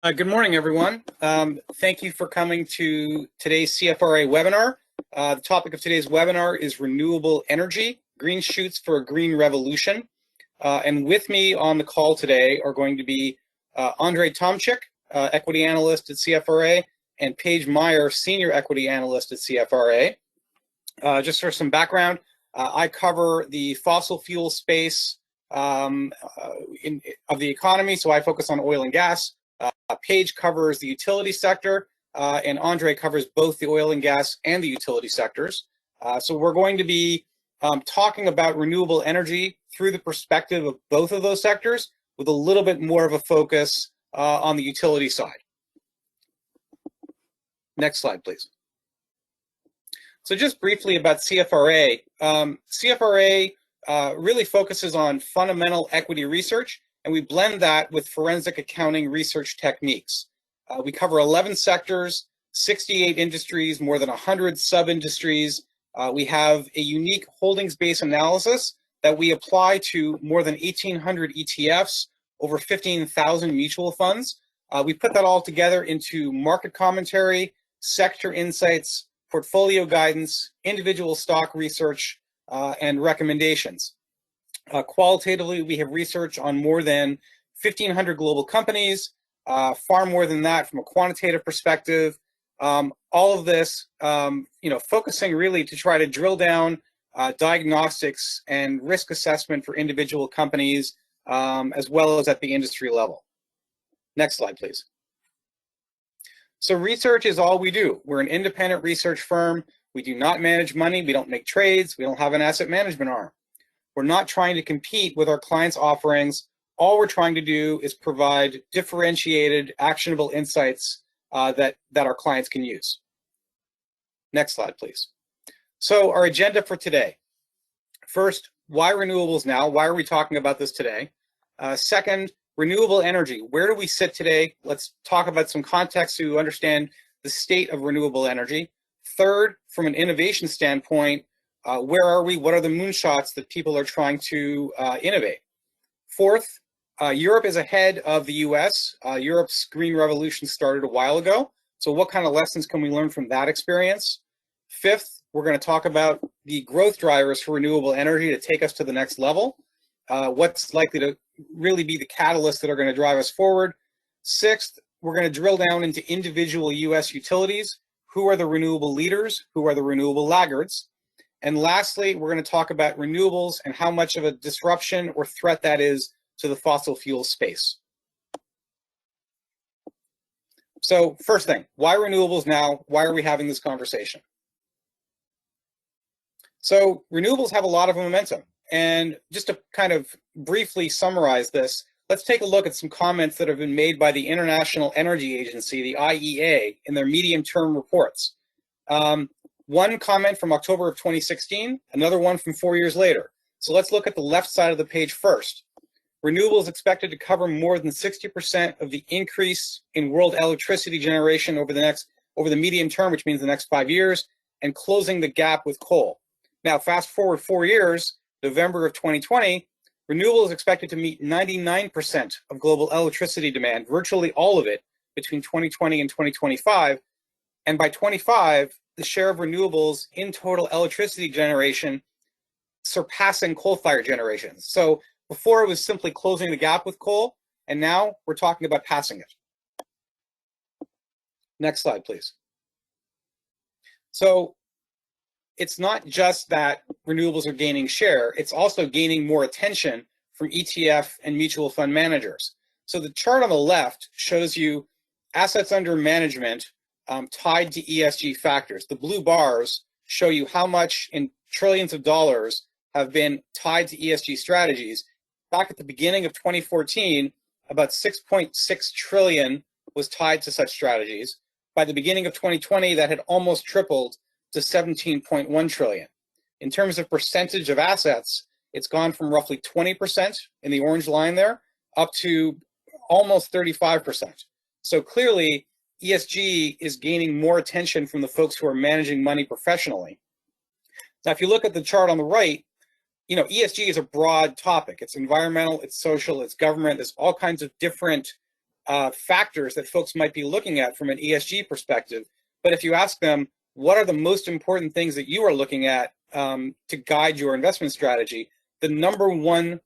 Good morning, everyone. Thank you for coming to today's CFRA webinar. The topic of today's webinar is renewable energy, green shoots for a green revolution. And with me on the call today are going to be Andrzej Tomczyk, equity analyst at CFRA, and Paige Meyer, senior equity analyst at CFRA. Just for some background, I cover the fossil fuel space of the economy, so I focus on oil and gas. Paige covers the utility sector, and Andrzej covers both the oil and gas and the utility sectors. So we're going to be talking about renewable energy through the perspective of both of those sectors, with a little bit more of a focus on the utility side. Next slide, please. So just briefly about CFRA. CFRA really focuses on fundamental equity research, and we blend that with forensic accounting research techniques. We cover 11 sectors, 68 industries, more than 100 sub-industries. We have a unique holdings-based analysis that we apply to more than 1,800 ETFs, over 15,000 mutual funds. We put that all together into market commentary, sector insights, portfolio guidance, individual stock research, and recommendations. Qualitatively, we have research on more than 1,500 global companies, far more than that from a quantitative perspective. All of this, focusing really to try to drill down diagnostics and risk assessment for individual companies, as well as at the industry level. Next slide, please. So research is all we do. We're an independent research firm. We do not manage money. We don't make trades. We don't have an asset management arm. We're not trying to compete with our clients' offerings. All we're trying to do is provide differentiated, actionable insights that our clients can use. Next slide, please. So our agenda for today. First, why renewables now? Why are we talking about this today? Second, renewable energy. Where do we sit today? Let's talk about some context to understand the state of renewable energy. Third, from an innovation standpoint, where are we? What are the moonshots that people are trying to innovate? Fourth, Europe is ahead of the US. Europe's green revolution started a while ago. So what kind of lessons can we learn from that experience? Fifth, we're going to talk about the growth drivers for renewable energy to take us to the next level. What's likely to really be the catalysts that are going to drive us forward. Sixth, we're going to drill down into individual US utilities. Who are the renewable leaders? Who are the renewable laggards? And lastly, we're going to talk about renewables and how much of a disruption or threat that is to the fossil fuel space. So first thing, why renewables now? Why are we having this conversation? So renewables have a lot of momentum. And just to kind of briefly summarize this, let's take a look at some comments that have been made by the International Energy Agency, the IEA, in their medium-term reports. One comment from October of 2016, another one from 4 years later. So let's look at the left side of the page first. Renewables expected to cover more than 60% of the increase in world electricity generation over the medium term, which means the next 5 years, and closing the gap with coal. Now, fast forward 4 years, November of 2020, renewable is expected to meet 99% of global electricity demand, virtually all of it, between 2020 and 2025. And by 25, the share of renewables in total electricity generation surpassing coal-fired generations. So before it was simply closing the gap with coal, and now we're talking about passing it. Next slide, please. So it's not just that renewables are gaining share, it's also gaining more attention from ETF and mutual fund managers. So the chart on the left shows you assets under management tied to ESG factors. The blue bars show you how much in trillions of dollars have been tied to ESG strategies. Back at the beginning of 2014, about 6.6 trillion was tied to such strategies. By the beginning of 2020, that had almost tripled to 17.1 trillion. In terms of percentage of assets, it's gone from roughly 20% in the orange line there up to almost 35%. So clearly, ESG is gaining more attention from the folks who are managing money professionally. Now, if you look at the chart on the right, ESG is a broad topic. It's environmental, it's social, it's government. There's all kinds of different factors that folks might be looking at from an ESG perspective. But if you ask them, what are the most important things that you are looking at to guide your investment strategy, the number one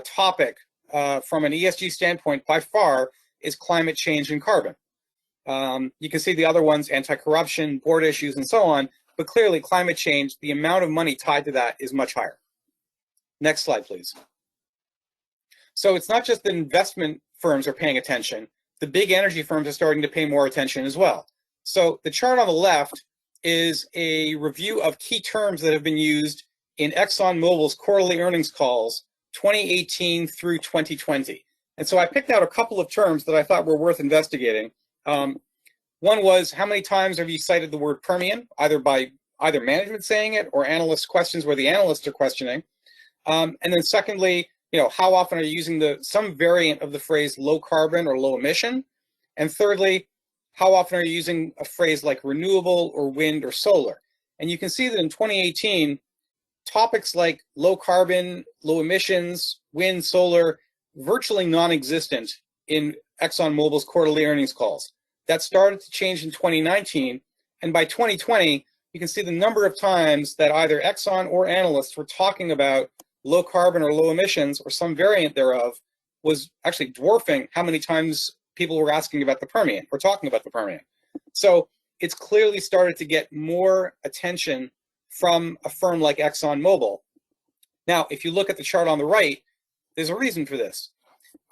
topic from an ESG standpoint by far is climate change and carbon. You can see the other ones, anti-corruption, board issues, and so on, but clearly climate change, the amount of money tied to that is much higher. Next slide, please. So it's not just that investment firms are paying attention, the big energy firms are starting to pay more attention as well. So the chart on the left is a review of key terms that have been used in ExxonMobil's quarterly earnings calls 2018 through 2020. And so I picked out a couple of terms that I thought were worth investigating. One was, how many times have you cited the word Permian, either by management saying it or analyst questions where the analysts are questioning? And then secondly, how often are you using some variant of the phrase low carbon or low emission? And thirdly, how often are you using a phrase like renewable or wind or solar? And you can see that in 2018, topics like low carbon, low emissions, wind, solar, virtually non-existent in ExxonMobil's quarterly earnings calls. That started to change in 2019, and by 2020, you can see the number of times that either Exxon or analysts were talking about low carbon or low emissions or some variant thereof was actually dwarfing how many times people were asking about the Permian or talking about the Permian. So it's clearly started to get more attention from a firm like ExxonMobil. Now, if you look at the chart on the right, there's a reason for this.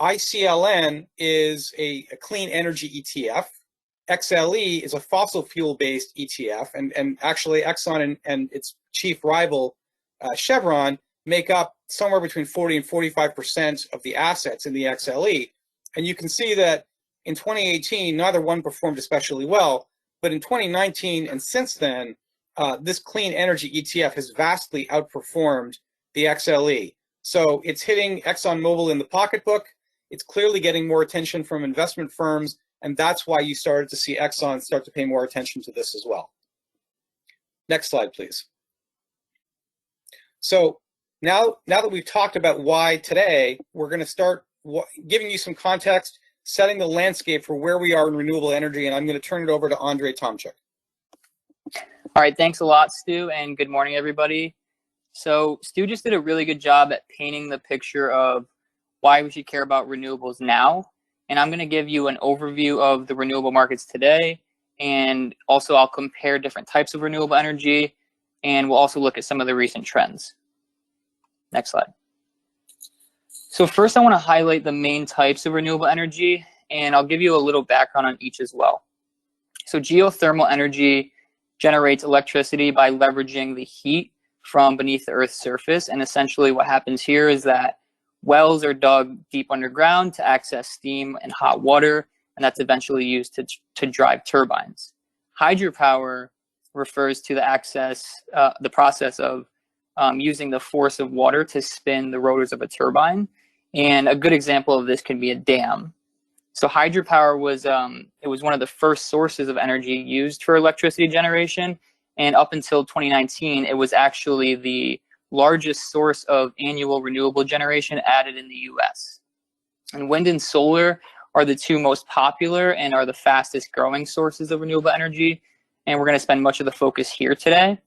ICLN is a clean energy ETF. XLE is a fossil fuel-based ETF, and actually Exxon and its chief rival, Chevron, make up somewhere between 40 and 45% of the assets in the XLE. And you can see that in 2018, neither one performed especially well, but in 2019 and since then, this clean energy ETF has vastly outperformed the XLE. So it's hitting ExxonMobil in the pocketbook. It's clearly getting more attention from investment firms, and that's why you started to see Exxon start to pay more attention to this as well. Next slide, please. So now that we've talked about why today, we're going to start giving you some context, setting the landscape for where we are in renewable energy, and I'm going to turn it over to Andrzej Tomczyk. All right, thanks a lot, Stu, and good morning, everybody. So Stu just did a really good job at painting the picture of why we should care about renewables now. And I'm going to give you an overview of the renewable markets today. And also I'll compare different types of renewable energy. And we'll also look at some of the recent trends. Next slide. So first I want to highlight the main types of renewable energy. And I'll give you a little background on each as well. So geothermal energy generates electricity by leveraging the heat from beneath the Earth's surface. And essentially what happens here is that wells are dug deep underground to access steam and hot water, and that's eventually used to drive turbines. Hydropower refers to the process of using the force of water to spin the rotors of a turbine. And a good example of this can be a dam. So hydropower was one of the first sources of energy used for electricity generation. And up until 2019, it was actually the largest source of annual renewable generation added in the US. And wind and solar are the two most popular and are the fastest growing sources of renewable energy. And we're going to spend much of the focus here today.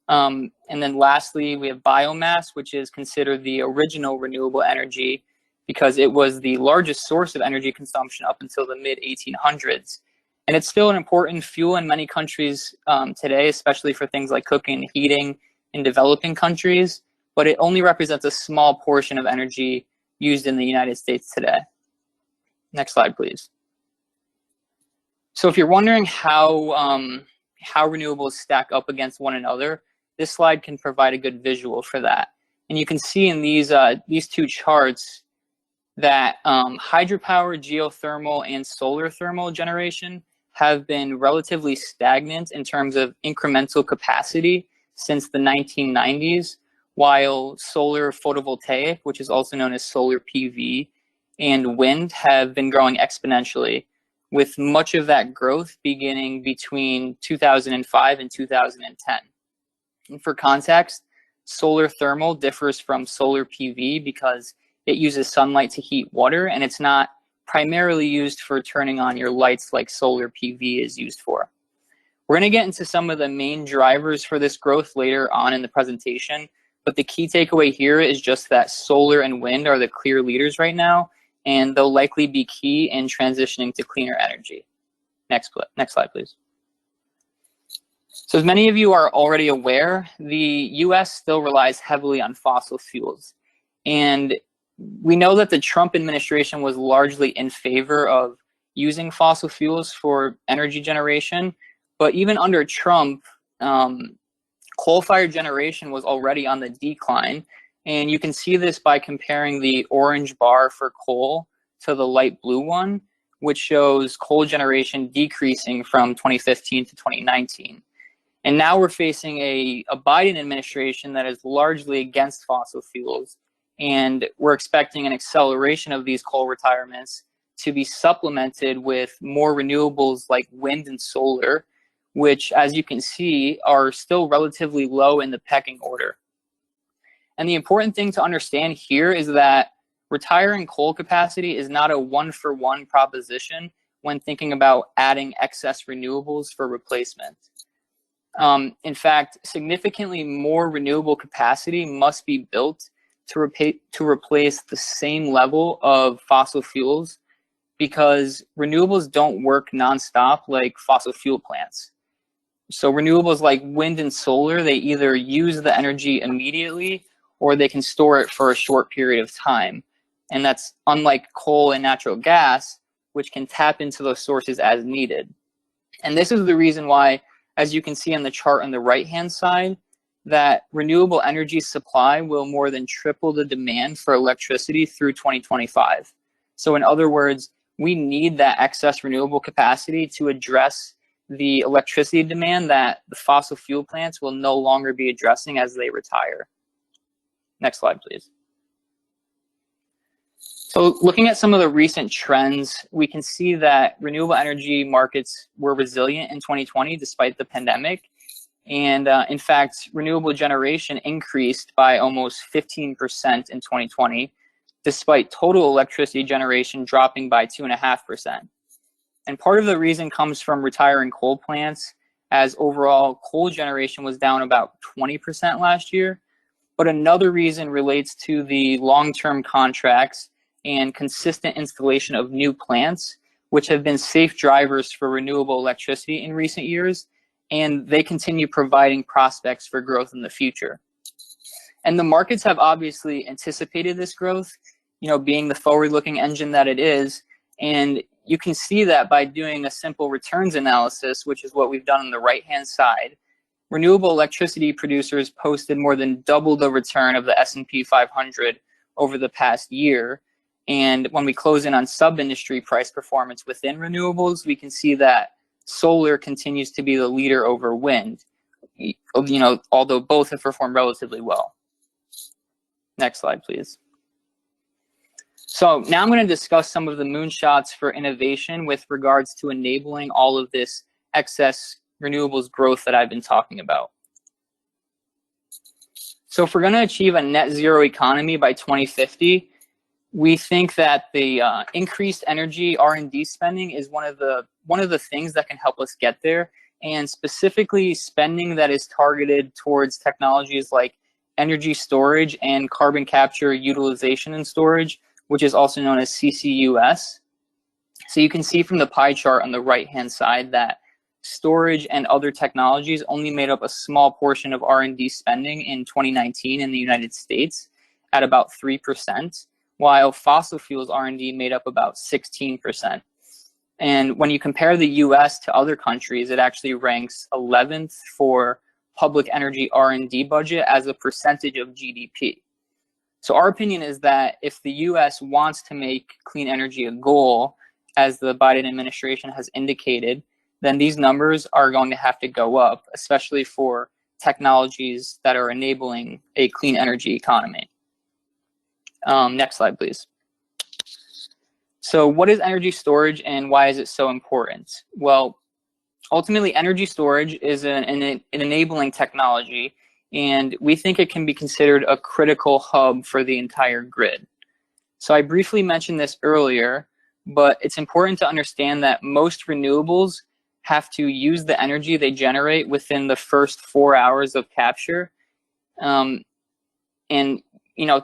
And then lastly, we have biomass, which is considered the original renewable energy because it was the largest source of energy consumption up until the mid-1800s. And it's still an important fuel in many countries today, especially for things like cooking and heating in developing countries, but it only represents a small portion of energy used in the United States today. Next slide, please. So if you're wondering how renewables stack up against one another, this slide can provide a good visual for that. And you can see in these two charts that hydropower, geothermal, and solar thermal generation have been relatively stagnant in terms of incremental capacity since the 1990s, while solar photovoltaic, which is also known as solar PV, and wind have been growing exponentially, with much of that growth beginning between 2005 and 2010. And for context, solar thermal differs from solar PV because it uses sunlight to heat water, and it's not primarily used for turning on your lights like solar PV is used for. We're going to get into some of the main drivers for this growth later on in the presentation, but the key takeaway here is just that solar and wind are the clear leaders right now, and they'll likely be key in transitioning to cleaner energy. Next slide, please. So as many of you are already aware, the US still relies heavily on fossil fuels. And we know that the Trump administration was largely in favor of using fossil fuels for energy generation. But even under Trump, coal-fired generation was already on the decline. And you can see this by comparing the orange bar for coal to the light blue one, which shows coal generation decreasing from 2015 to 2019. And now we're facing a Biden administration that is largely against fossil fuels. And we're expecting an acceleration of these coal retirements to be supplemented with more renewables like wind and solar, which, as you can see, are still relatively low in the pecking order. And the important thing to understand here is that retiring coal capacity is not a one-for-one proposition when thinking about adding excess renewables for replacement. In fact, significantly more renewable capacity must be built to replace the same level of fossil fuels, because renewables don't work nonstop like fossil fuel plants. So renewables like wind and solar, they either use the energy immediately or they can store it for a short period of time. And that's unlike coal and natural gas, which can tap into those sources as needed. And this is the reason why, as you can see on the chart on the right-hand side, that renewable energy supply will more than triple the demand for electricity through 2025. So in other words, we need that excess renewable capacity to address the electricity demand that the fossil fuel plants will no longer be addressing as they retire. Next slide, please. So looking at some of the recent trends, we can see that renewable energy markets were resilient in 2020 despite the pandemic. And in fact, renewable generation increased by almost 15% in 2020, despite total electricity generation dropping by 2.5%. And part of the reason comes from retiring coal plants, as overall coal generation was down about 20% last year. But another reason relates to the long-term contracts and consistent installation of new plants, which have been safe drivers for renewable electricity in recent years, and they continue providing prospects for growth in the future. And the markets have obviously anticipated this growth, being the forward-looking engine that it is, and you can see that by doing a simple returns analysis, which is what we've done on the right-hand side. Renewable electricity producers posted more than double the return of the S&P 500 over the past year. And when we close in on sub-industry price performance within renewables, we can see that solar continues to be the leader over wind, although both have performed relatively well. Next slide, please. So now I'm going to discuss some of the moonshots for innovation with regards to enabling all of this excess renewables growth that I've been talking about. So if we're going to achieve a net zero economy by 2050, we think that the increased energy R&D spending is one of the things that can help us get there, and specifically spending that is targeted towards technologies like energy storage and carbon capture, utilization, and storage, which is also known as CCUS. So you can see from the pie chart on the right-hand side that storage and other technologies only made up a small portion of R&D spending in 2019 in the United States at about 3%, while fossil fuels R&D made up about 16%. And when you compare the US to other countries, it actually ranks 11th for public energy R&D budget as a percentage of GDP. So our opinion is that if the US wants to make clean energy a goal, as the Biden administration has indicated, then these numbers are going to have to go up, especially for technologies that are enabling a clean energy economy. Next slide, please. So what is energy storage and why is it so important? Well, ultimately, energy storage is an enabling technology, and we think it can be considered a critical hub for the entire grid. So I briefly mentioned this earlier, but it's important to understand that most renewables have to use the energy they generate within the first 4 hours of capture. And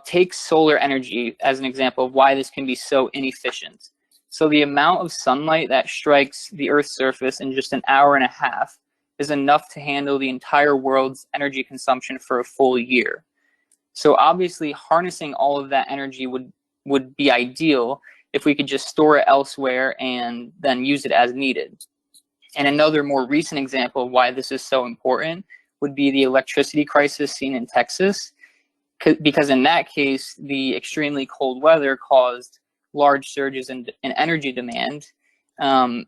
take solar energy as an example of why this can be so inefficient. So the amount of sunlight that strikes the Earth's surface in just an hour and a half is enough to handle the entire world's energy consumption for a full year. So obviously harnessing all of that energy would be ideal if we could just store it elsewhere and then use it as needed. And another more recent example of why this is so important would be the electricity crisis seen in Texas, because in that case, the extremely cold weather caused large surges in energy demand, and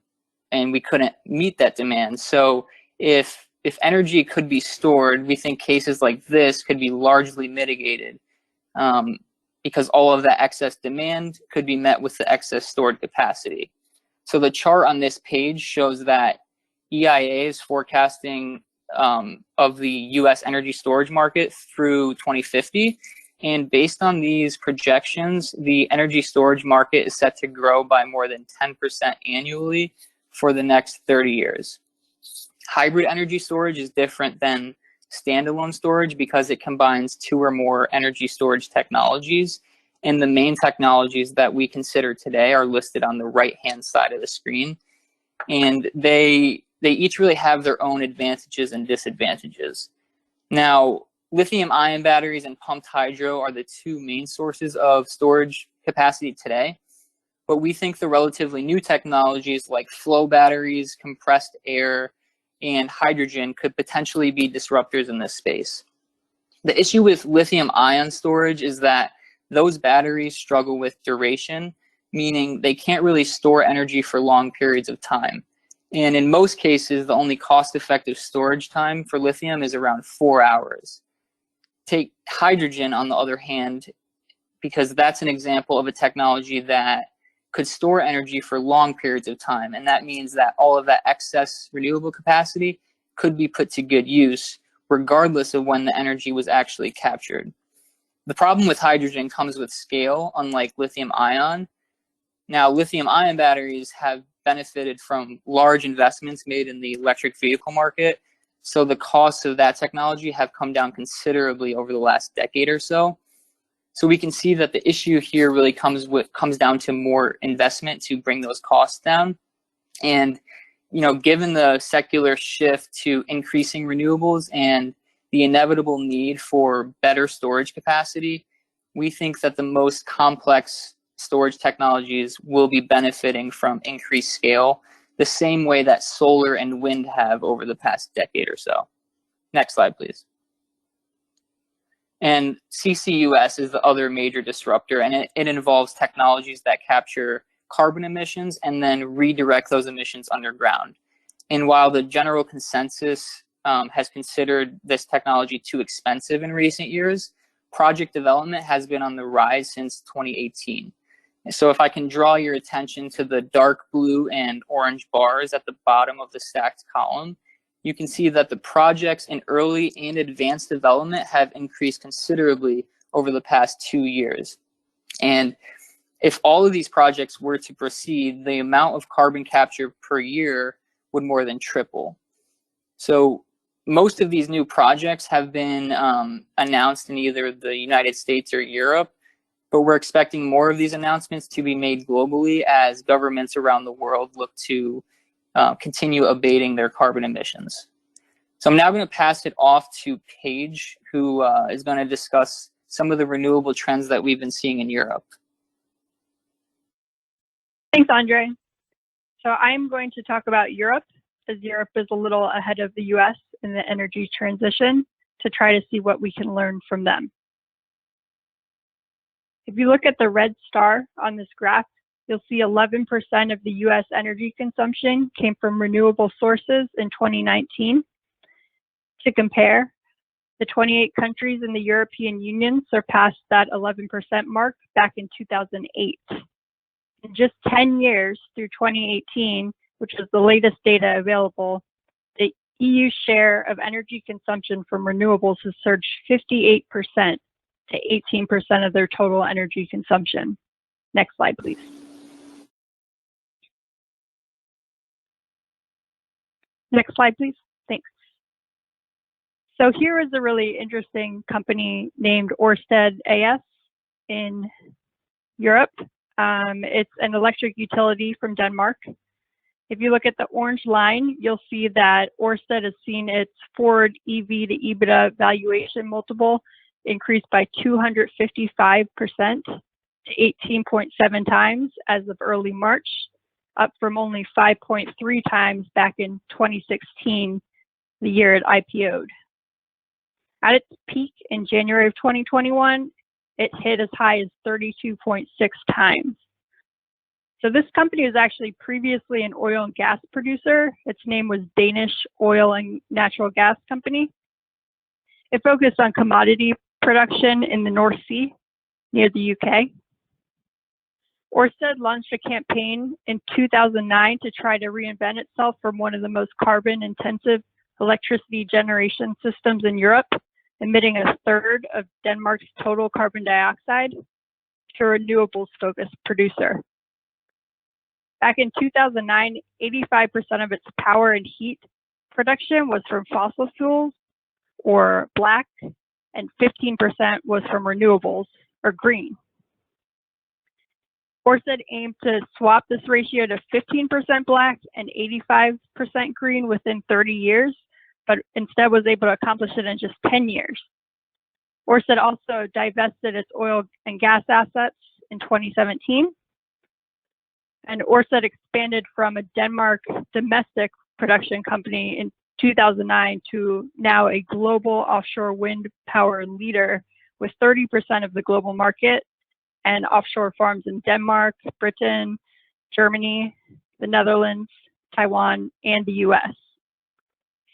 we couldn't meet that demand. So if energy could be stored, we think cases like this could be largely mitigated, because all of that excess demand could be met with the excess stored capacity. So the chart on this page shows that EIA is forecasting of the US energy storage market through 2050. And based on these projections, the energy storage market is set to grow by more than 10% annually for the next 30 years. Hybrid energy storage is different than standalone storage because it combines 2 or more energy storage technologies. And the main technologies that we consider today are listed on the right-hand side of the screen. And they each really have their own advantages and disadvantages. Now, lithium-ion batteries and pumped hydro are the 2 main sources of storage capacity today. But we think the relatively new technologies like flow batteries, compressed air, and hydrogen could potentially be disruptors in this space. The issue with lithium-ion storage is that those batteries struggle with duration, meaning they can't really store energy for long periods of time. And in most cases, the only cost-effective storage time for lithium is around 4 hours. Take hydrogen, on the other hand, because that's an example of a technology that could store energy for long periods of time. And that means that all of that excess renewable capacity could be put to good use, regardless of when the energy was actually captured. The problem with hydrogen comes with scale, unlike lithium-ion. Now, lithium-ion batteries have benefited from large investments made in the electric vehicle market, so the costs of that technology have come down considerably over the last decade or so. So we can see that the issue here really comes down to more investment to bring those costs down. And given the secular shift to increasing renewables and the inevitable need for better storage capacity, we think that the most complex storage technologies will be benefiting from increased scale, the same way that solar and wind have over the past decade or so. Next slide, please. And CCUS is the other major disruptor, and it involves technologies that capture carbon emissions and then redirect those emissions underground. And while the general consensus has considered this technology too expensive in recent years, project development has been on the rise since 2018. So if I can draw your attention to the dark blue and orange bars at the bottom of the stacked column, you can see that the projects in early and advanced development have increased considerably over the past 2 years. And if all of these projects were to proceed, the amount of carbon capture per year would more than triple. So most of these new projects have been announced in either the United States or Europe, but we're expecting more of these announcements to be made globally as governments around the world look to continue abating their carbon emissions. So I'm now going to pass it off to Paige, who is going to discuss some of the renewable trends that we've been seeing in Europe. Thanks, Andrzej. So I'm going to talk about Europe, as Europe is a little ahead of the US in the energy transition, to try to see what we can learn from them. If you look at the red star on this graph, you'll see 11% of the US energy consumption came from renewable sources in 2019. To compare, the 28 countries in the European Union surpassed that 11% mark back in 2008. In just 10 years through 2018, which is the latest data available, the EU share of energy consumption from renewables has surged 58% to 18% of their total energy consumption. Next slide, please. Next slide, please. Thanks. So here is a really interesting company named Ørsted AS in Europe. It's an electric utility from Denmark. If you look at the orange line, you'll see that Ørsted has seen its forward EV to EBITDA valuation multiple increase by 255% to 18.7 times as of early March, up from only 5.3 times back in 2016, the year it IPO'd. At its peak in January of 2021, it hit as high as 32.6 times. So this company was actually previously an oil and gas producer. Its name was Danish Oil and Natural Gas Company. It focused on commodity production in the North Sea near the UK. Ørsted launched a campaign in 2009 to try to reinvent itself from one of the most carbon-intensive electricity generation systems in Europe, emitting a third of Denmark's total carbon dioxide, to a renewables-focused producer. Back in 2009, 85% of its power and heat production was from fossil fuels, or black, and 15% was from renewables, or green. Ørsted aimed to swap this ratio to 15% black and 85% green within 30 years, but instead was able to accomplish it in just 10 years. Ørsted also divested its oil and gas assets in 2017. And Ørsted expanded from a Denmark domestic production company in 2009 to now a global offshore wind power leader with 30% of the global market and offshore farms in Denmark, Britain, Germany, the Netherlands, Taiwan, and the US.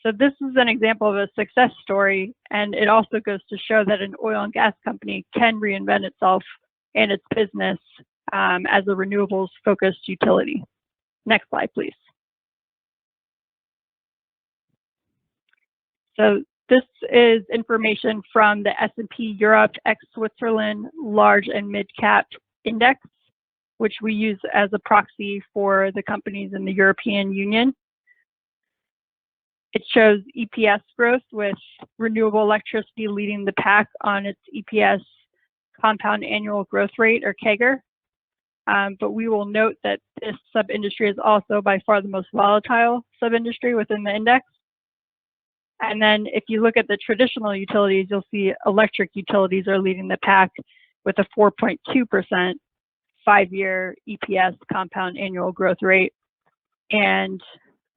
So this is an example of a success story, and it also goes to show that an oil and gas company can reinvent itself and its business as a renewables-focused utility. Next slide, please. So this is information from the S&P Europe ex Switzerland Large and Mid Cap Index, which we use as a proxy for the companies in the European Union. It shows EPS growth with renewable electricity leading the pack on its EPS compound annual growth rate, or CAGR. But we will note that this sub-industry is also by far the most volatile sub-industry within the index. And then if you look at the traditional utilities, you'll see electric utilities are leading the pack with a 4.2% 5-year EPS compound annual growth rate. And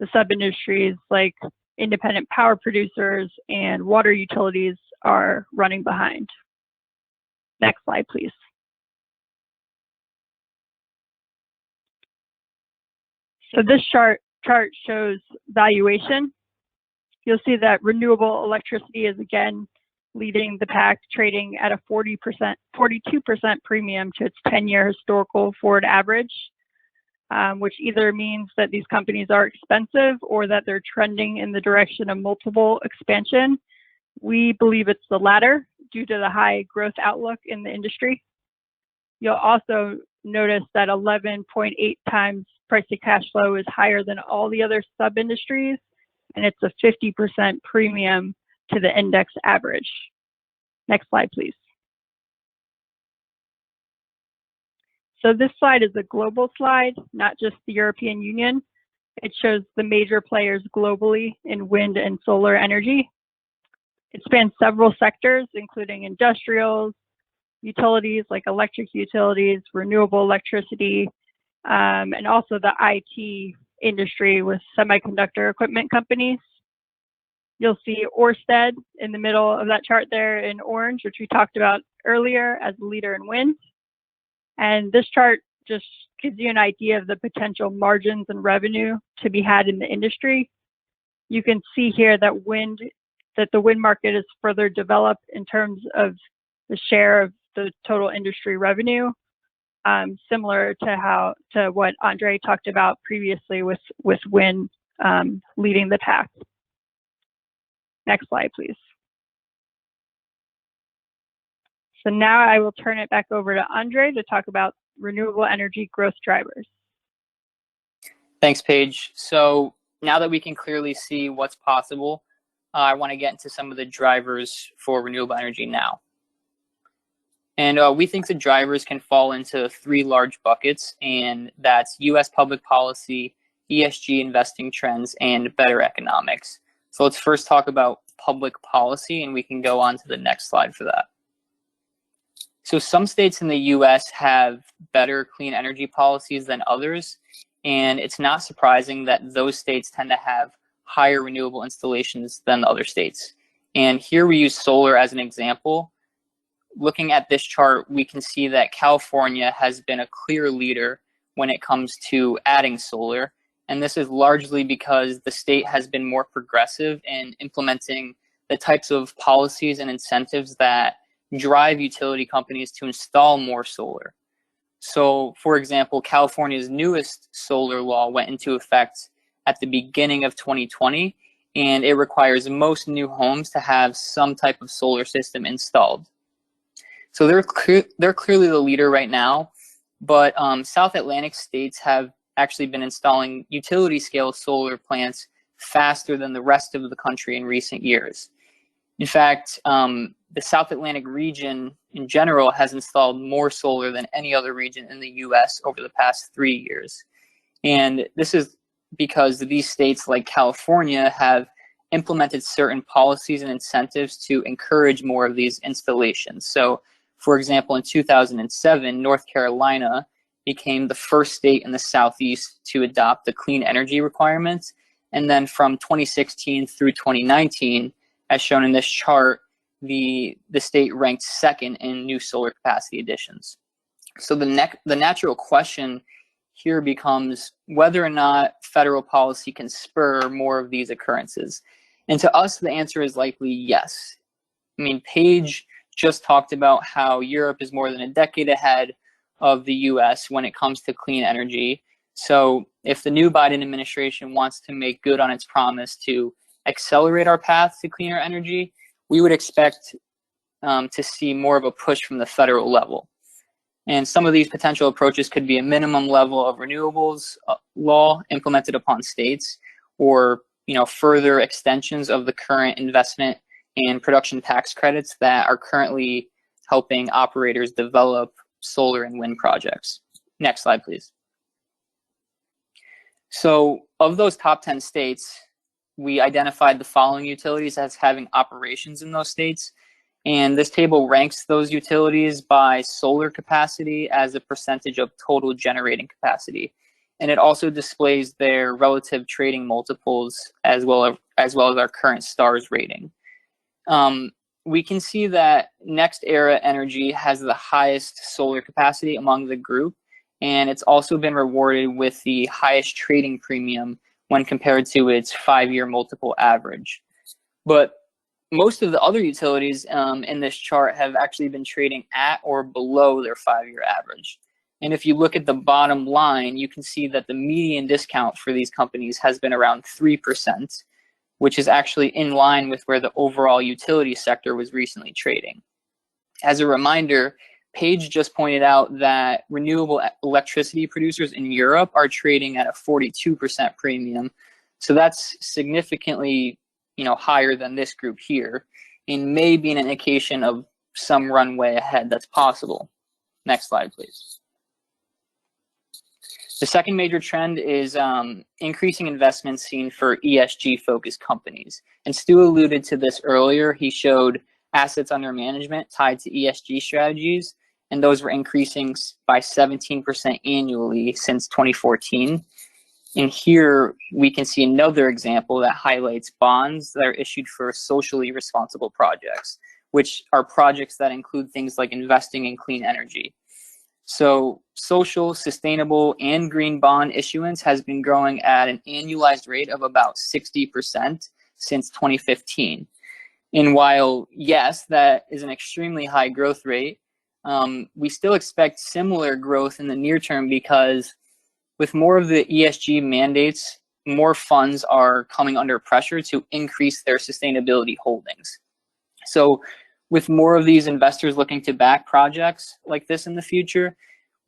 the sub-industries like independent power producers and water utilities are running behind. Next slide, please. So this chart shows valuation. You'll see that renewable electricity is again leading the pack, trading at a 42% premium to its 10-year historical forward average, which either means that these companies are expensive or that they're trending in the direction of multiple expansion. We believe it's the latter due to the high growth outlook in the industry. You'll also notice that 11.8 times price to cash flow is higher than all the other sub-industries, and it's a 50% premium to the index average. Next slide, please. So this slide is a global slide, not just the European Union. It shows the major players globally in wind and solar energy. It spans several sectors, including industrials, utilities like electric utilities, renewable electricity, and also the IT industry with semiconductor equipment companies. You'll see Ørsted in the middle of that chart there in orange, which we talked about earlier as the leader in wind. And this chart just gives you an idea of the potential margins and revenue to be had in the industry. You can see here that the wind market is further developed in terms of the share of the total industry revenue, similar to what Andrzej talked about previously with wind leading the pack. Next slide, please. So now I will turn it back over to Andrzej to talk about renewable energy growth drivers. Thanks, Paige. So now that we can clearly see what's possible, I want to get into some of the drivers for renewable energy now. And we think the drivers can fall into 3 large buckets, and that's US public policy, ESG investing trends, and better economics. So let's first talk about public policy, and we can go on to the next slide for that. So some states in the US have better clean energy policies than others, and it's not surprising that those states tend to have higher renewable installations than the other states. And here we use solar as an example. Looking at this chart, we can see that California has been a clear leader when it comes to adding solar. And this is largely because the state has been more progressive in implementing the types of policies and incentives that drive utility companies to install more solar. So, for example, California's newest solar law went into effect at the beginning of 2020, and it requires most new homes to have some type of solar system installed. So they're clearly the leader right now, but South Atlantic states have actually been installing utility-scale solar plants faster than the rest of the country in recent years. In fact, the South Atlantic region in general has installed more solar than any other region in the US over the past 3 years. And this is because these states like California have implemented certain policies and incentives to encourage more of these installations. So, for example, in 2007, North Carolina became the first state in the Southeast to adopt the clean energy requirements. And then from 2016 through 2019, as shown in this chart, the state ranked second in new solar capacity additions. So the natural question here becomes whether or not federal policy can spur more of these occurrences. And to us, the answer is likely yes. I mean, Paige just talked about how Europe is more than a decade ahead of the US when it comes to clean energy. So if the new Biden administration wants to make good on its promise to accelerate our path to cleaner energy, we would expect to see more of a push from the federal level. And some of these potential approaches could be a minimum level of renewables law implemented upon states, or further extensions of the current investment and production tax credits that are currently helping operators develop solar and wind projects. Next slide, please. So of those top 10 states, we identified the following utilities as having operations in those states. And this table ranks those utilities by solar capacity as a percentage of total generating capacity. And it also displays their relative trading multiples as well as our current STARS rating. We can see that NextEra Energy has the highest solar capacity among the group, and it's also been rewarded with the highest trading premium when compared to its 5-year multiple average. But most of the other utilities in this chart have actually been trading at or below their 5-year average. And if you look at the bottom line, you can see that the median discount for these companies has been around 3%, which is actually in line with where the overall utility sector was recently trading. As a reminder, Paige just pointed out that renewable electricity producers in Europe are trading at a 42% premium. So that's significantly higher than this group here, and may be an indication of some runway ahead that's possible. Next slide, please. The second major trend is increasing investments seen for ESG-focused companies. And Stu alluded to this earlier. He showed assets under management tied to ESG strategies, and those were increasing by 17% annually since 2014. And here we can see another example that highlights bonds that are issued for socially responsible projects, which are projects that include things like investing in clean energy. So social, sustainable, and green bond issuance has been growing at an annualized rate of about 60% since 2015. And while, yes, that is an extremely high growth rate, we still expect similar growth in the near term because with more of the ESG mandates, more funds are coming under pressure to increase their sustainability holdings. So with more of these investors looking to back projects like this in the future,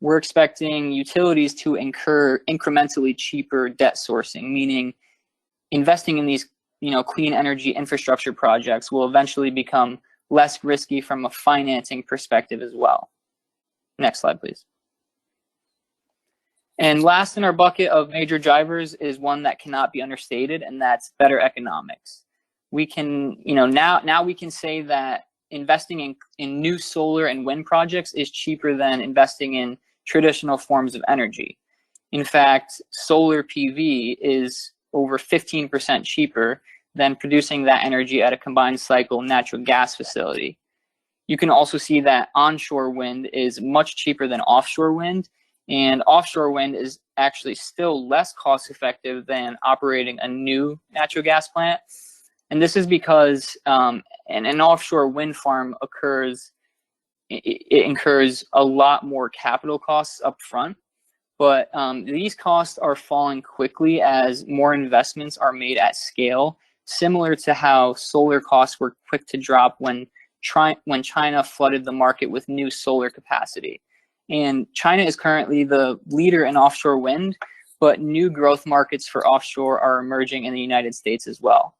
we're expecting utilities to incur incrementally cheaper debt sourcing, meaning investing in these, clean energy infrastructure projects will eventually become less risky from a financing perspective as well. Next slide, please. And last in our bucket of major drivers is one that cannot be understated, and that's better economics. We can, now we can say that investing in new solar and wind projects is cheaper than investing in traditional forms of energy. In fact, solar PV is over 15% cheaper than producing that energy at a combined cycle natural gas facility. You can also see that onshore wind is much cheaper than offshore wind, and offshore wind is actually still less cost effective than operating a new natural gas plant. And this is because an offshore wind farm it incurs a lot more capital costs up front. But these costs are falling quickly as more investments are made at scale, similar to how solar costs were quick to drop when China flooded the market with new solar capacity. And China is currently the leader in offshore wind, but new growth markets for offshore are emerging in the United States as well.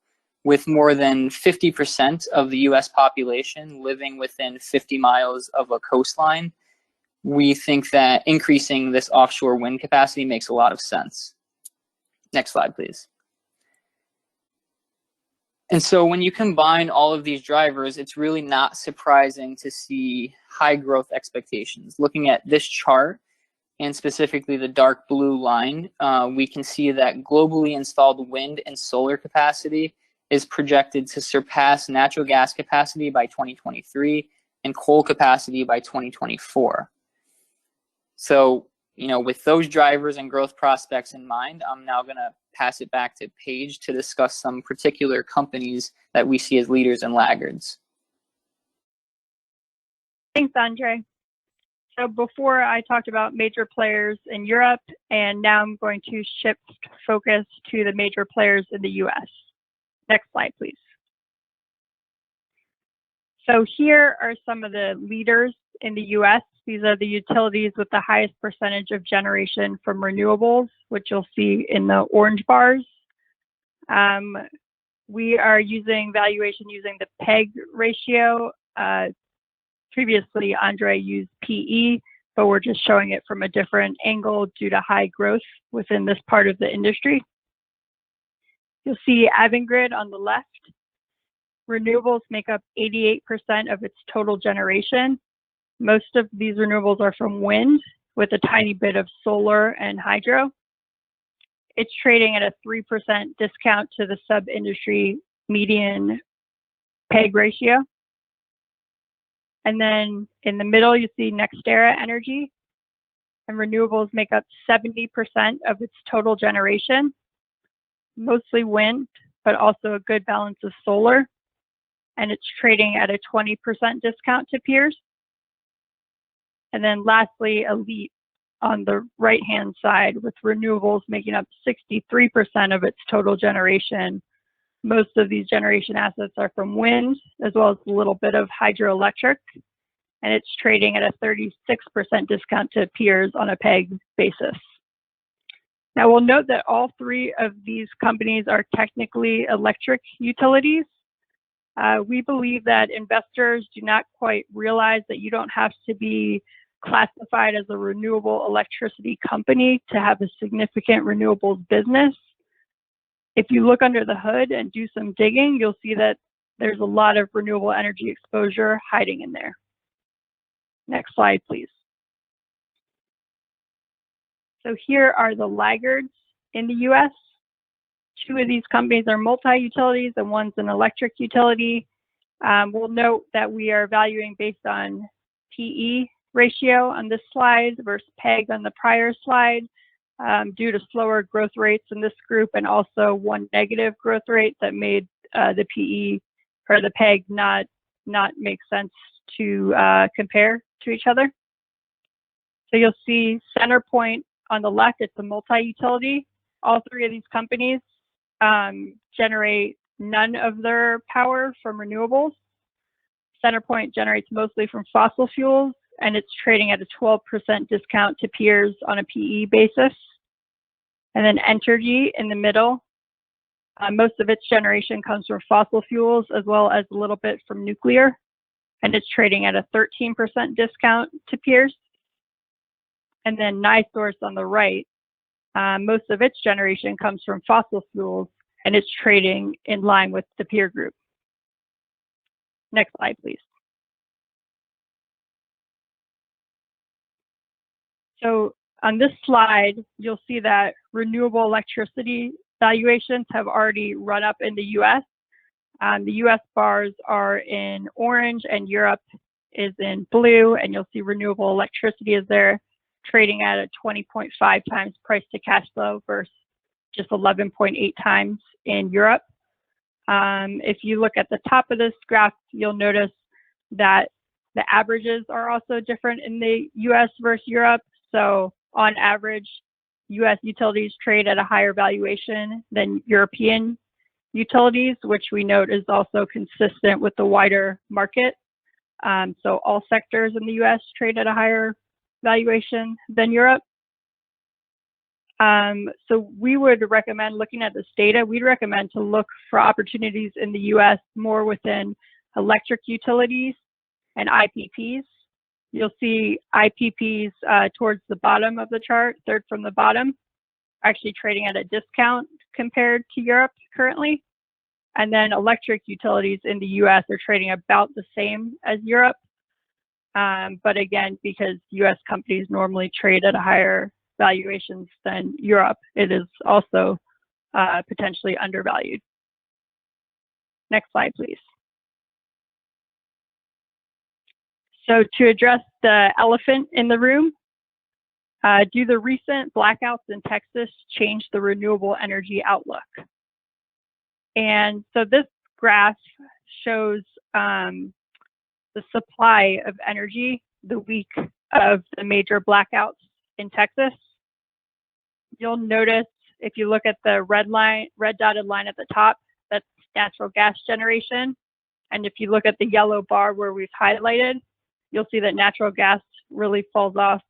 With more than 50% of the US population living within 50 miles of a coastline, we think that increasing this offshore wind capacity makes a lot of sense. Next slide, please. And so when you combine all of these drivers, it's really not surprising to see high growth expectations. Looking at this chart, and specifically the dark blue line, we can see that globally installed wind and solar capacity is projected to surpass natural gas capacity by 2023 and coal capacity by 2024. So, with those drivers and growth prospects in mind, I'm now going to pass it back to Paige to discuss some particular companies that we see as leaders and laggards. Thanks, Andrzej. So before I talked about major players in Europe, and now I'm going to shift focus to the major players in the US. Next slide, please. So here are some of the leaders in the US. These are the utilities with the highest percentage of generation from renewables, which you'll see in the orange bars. We are using valuation using the PEG ratio. Previously, Andrzej used PE, but we're just showing it from a different angle due to high growth within this part of the industry. You'll see Avangrid on the left. Renewables make up 88% of its total generation. Most of these renewables are from wind, with a tiny bit of solar and hydro. It's trading at a 3% discount to the sub-industry median PEG ratio. And then in the middle, you see NextEra Energy, and renewables make up 70% of its total generation, mostly wind, but also a good balance of solar. And it's trading at a 20% discount to peers. And then lastly, Elite on the right-hand side, with renewables making up 63% of its total generation. Most of these generation assets are from wind, as well as a little bit of hydroelectric, and it's trading at a 36% discount to peers on a PEG basis. Now, we'll note that all three of these companies are technically electric utilities. We believe that investors do not quite realize that you don't have to be classified as a renewable electricity company to have a significant renewables business. If you look under the hood and do some digging, you'll see that there's a lot of renewable energy exposure hiding in there. Next slide, please. So here are the laggards in the US. Two of these companies are multi-utilities and one's an electric utility. We'll note that we are valuing based on PE ratio on this slide versus PEG on the prior slide, due to slower growth rates in this group and also one negative growth rate that made the PE or the PEG not make sense to compare to each other. So you'll see CenterPoint on the left, it's a multi-utility. All three of these companies generate none of their power from renewables. CenterPoint generates mostly from fossil fuels, and it's trading at a 12% discount to peers on a PE basis. And then Entergy in the middle, Most of its generation comes from fossil fuels as well as a little bit from nuclear, and it's trading at a 13% discount to peers. And then NiSource on the right, most of its generation comes from fossil fuels, and it's trading in line with the peer group. Next slide, please. So on this slide, you'll see that renewable electricity valuations have already run up in the US. The US bars are in orange and Europe is in blue, and you'll see renewable electricity is there, trading at a 20.5 times price to cash flow versus just 11.8 times in Europe. If you look at the top of this graph, you'll notice that the averages are also different in the US versus Europe. So on average, US utilities trade at a higher valuation than European utilities, which we note is also consistent with the wider market. So all sectors in the US trade at a higher valuation than Europe. So we would recommend looking at this data. We'd recommend to look for opportunities in the US more within electric utilities and IPPs. You'll see IPPs towards the bottom of the chart, third from the bottom, actually trading at a discount compared to Europe currently. And then electric utilities in the US are trading about the same as Europe. But again, because US companies normally trade at a higher valuations than Europe, it is also potentially undervalued. Next slide, please. So to address the elephant in the room, do the recent blackouts in Texas change the renewable energy outlook? And so this graph shows the supply of energy the week of the major blackouts in Texas. You'll notice if you look at the red dotted line at the top, that's natural gas generation. And if you look at the yellow bar where we've highlighted, you'll see that natural gas really falls off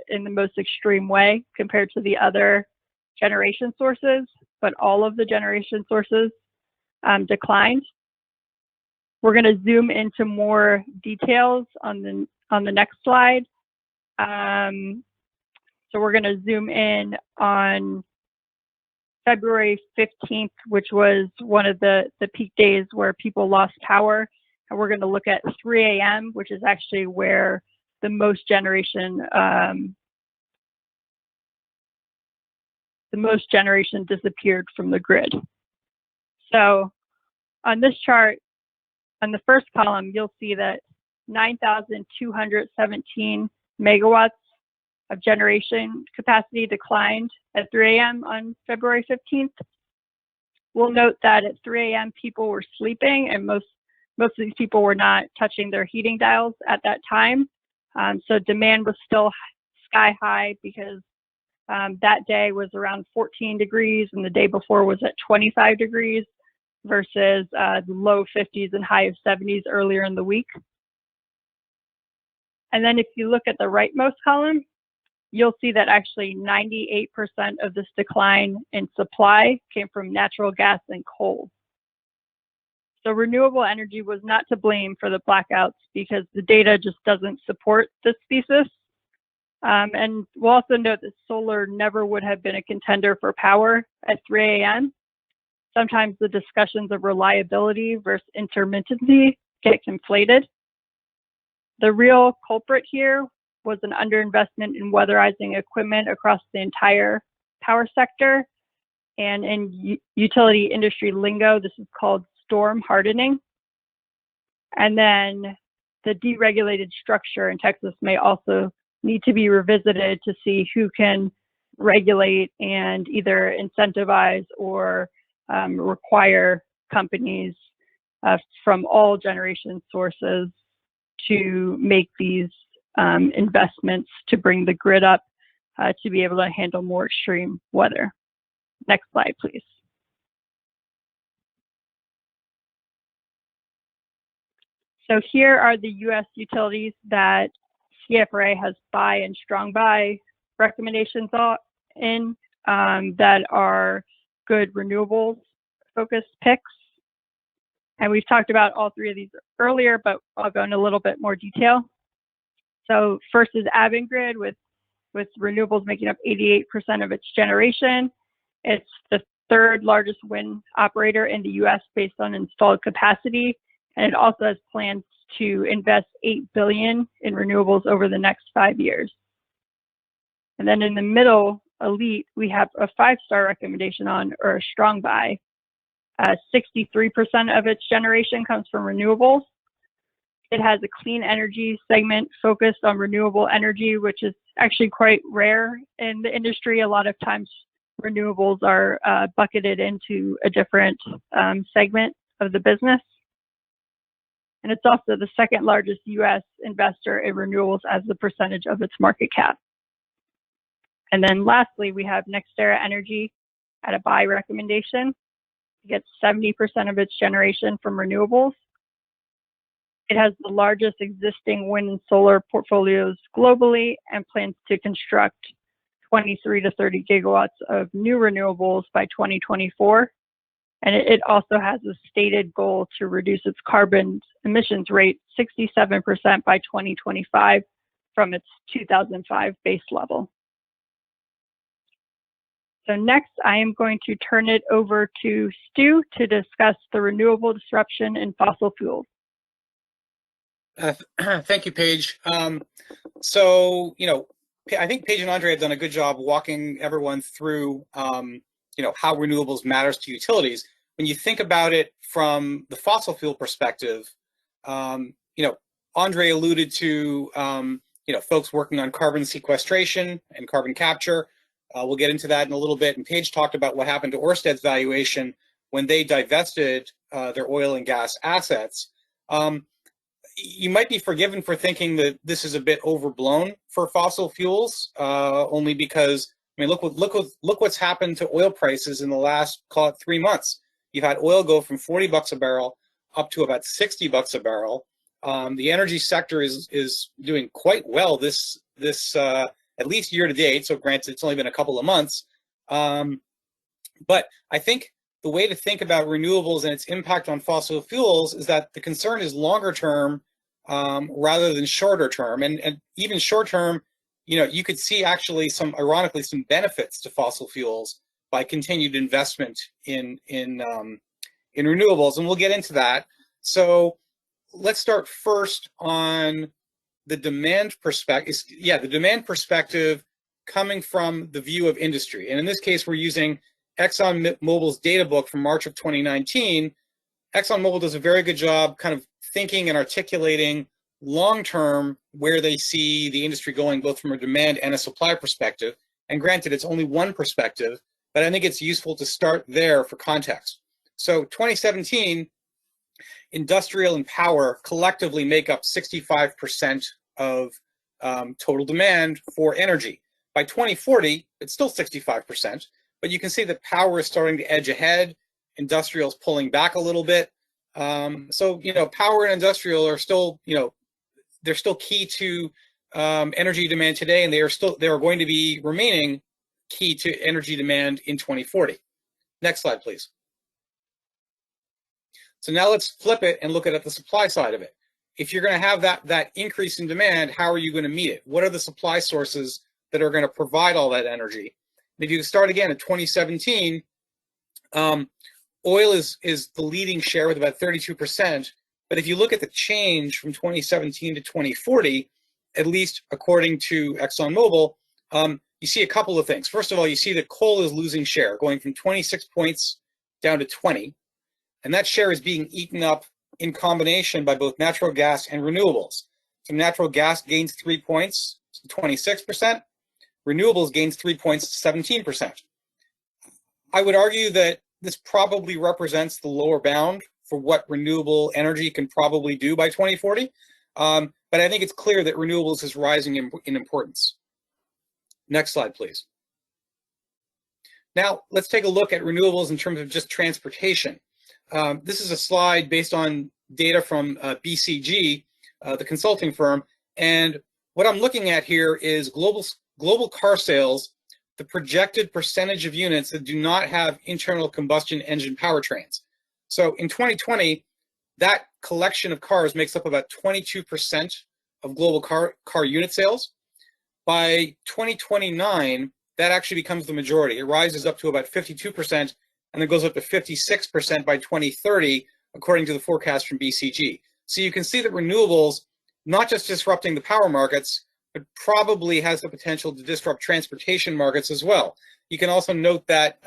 in the most extreme way compared to the other generation sources, but all of the generation sources declined. We're going to zoom into more details on the next slide. So we're going to zoom in on February 15th, which was one of the peak days where people lost power. And we're going to look at 3 a.m., which is actually where the most generation disappeared from the grid. So on this chart, on the first column, you'll see that 9,217 megawatts of generation capacity declined at 3 a.m. on February 15th. We'll note that at 3 a.m. people were sleeping, and most of these people were not touching their heating dials at that time. So demand was still sky high because that day was around 14 degrees and the day before was at 25 degrees versus the low 50s and high of 70s earlier in the week. And then if you look at the rightmost column, you'll see that actually 98% of this decline in supply came from natural gas and coal. So renewable energy was not to blame for the blackouts because the data just doesn't support this thesis. And we'll also note that solar never would have been a contender for power at 3 a.m. Sometimes the discussions of reliability versus intermittency get conflated. The real culprit here was an underinvestment in weatherizing equipment across the entire power sector. And in utility industry lingo, this is called storm hardening. And then the deregulated structure in Texas may also need to be revisited to see who can regulate and either incentivize or require companies from all generation sources to make these investments to bring the grid up to be able to handle more extreme weather. Next slide, please. So here are the US utilities that CFRA has buy and strong buy recommendations in that are good renewables focused picks. And we've talked about all three of these earlier, but I'll go into a little bit more detail. So first is Avangrid with renewables making up 88% of its generation. It's the third largest wind operator in the US based on installed capacity. And it also has plans to invest $8 billion in renewables over the next 5 years. And then in the middle, Elite, we have a 5-star recommendation on, or a strong buy. 63% of its generation comes from renewables. It has a clean energy segment focused on renewable energy, which is actually quite rare in the industry. A lot of times renewables are bucketed into a different segment of the business. And it's also the second largest US investor in renewables as the percentage of its market cap. And then lastly, we have NextEra Energy at a buy recommendation. It gets 70% of its generation from renewables. It has the largest existing wind and solar portfolios globally and plans to construct 23 to 30 gigawatts of new renewables by 2024. And it also has a stated goal to reduce its carbon emissions rate 67% by 2025 from its 2005 base level. So next, I am going to turn it over to Stu to discuss the renewable disruption in fossil fuels. Thank you, Paige. So, I think Paige and Andrzej have done a good job walking everyone through, how renewables matters to utilities. When you think about it from the fossil fuel perspective, Andrzej alluded to, folks working on carbon sequestration and carbon capture. We'll get into that in a little bit. And Paige talked about what happened to Ørsted's valuation when they divested their oil and gas assets. You might be forgiven for thinking that this is a bit overblown for fossil fuels, only because look what's happened to oil prices in the last, call it 3 months. You've had oil go from 40 bucks a barrel up to about 60 bucks a barrel. The energy sector is doing quite well this at least year to date. So granted, it's only been a couple of months, but I think the way to think about renewables and its impact on fossil fuels is that the concern is longer term rather than shorter term, and even short term, you could see actually ironically some benefits to fossil fuels by continued investment in renewables, and we'll get into that. So let's start first on the demand perspective. The demand perspective coming from the view of industry, and in this case, we're using ExxonMobil's data book from March of 2019. ExxonMobil does a very good job kind of thinking and articulating long-term where they see the industry going, both from a demand and a supply perspective. And granted, it's only one perspective, but I think it's useful to start there for context. So 2017, industrial and power collectively make up 65% of total demand for energy. By 2040, it's still 65%, but you can see that power is starting to edge ahead. Industrial is pulling back a little bit. So, power and industrial are still, they're still key to energy demand today, and they are going to be remaining key to energy demand in 2040. Next slide, please. So now let's flip it and look at the supply side of it. If you're going to have that increase in demand, how are you going to meet it? What are the supply sources that are going to provide all that energy? And if you start again at 2017, oil is the leading share with about 32%. But if you look at the change from 2017 to 2040, at least according to ExxonMobil, you see a couple of things. First of all, you see that coal is losing share, going from 26 points down to 20. And that share is being eaten up in combination by both natural gas and renewables. So natural gas gains 3 points to 26%. Renewables gains 3 points to 17%. I would argue that this probably represents the lower bound for what renewable energy can probably do by 2040. But I think it's clear that renewables is rising in importance. Next slide, please. Now, let's take a look at renewables in terms of just transportation. This is a slide based on data from BCG, the consulting firm. And what I'm looking at here is global car sales the projected percentage of units that do not have internal combustion engine powertrains. So in 2020, that collection of cars makes up about 22% of global car unit sales. By 2029, that actually becomes the majority. It rises up to about 52%, and then goes up to 56% by 2030, according to the forecast from BCG. So you can see that renewables, not just disrupting the power markets, but probably has the potential to disrupt transportation markets as well. You can also note that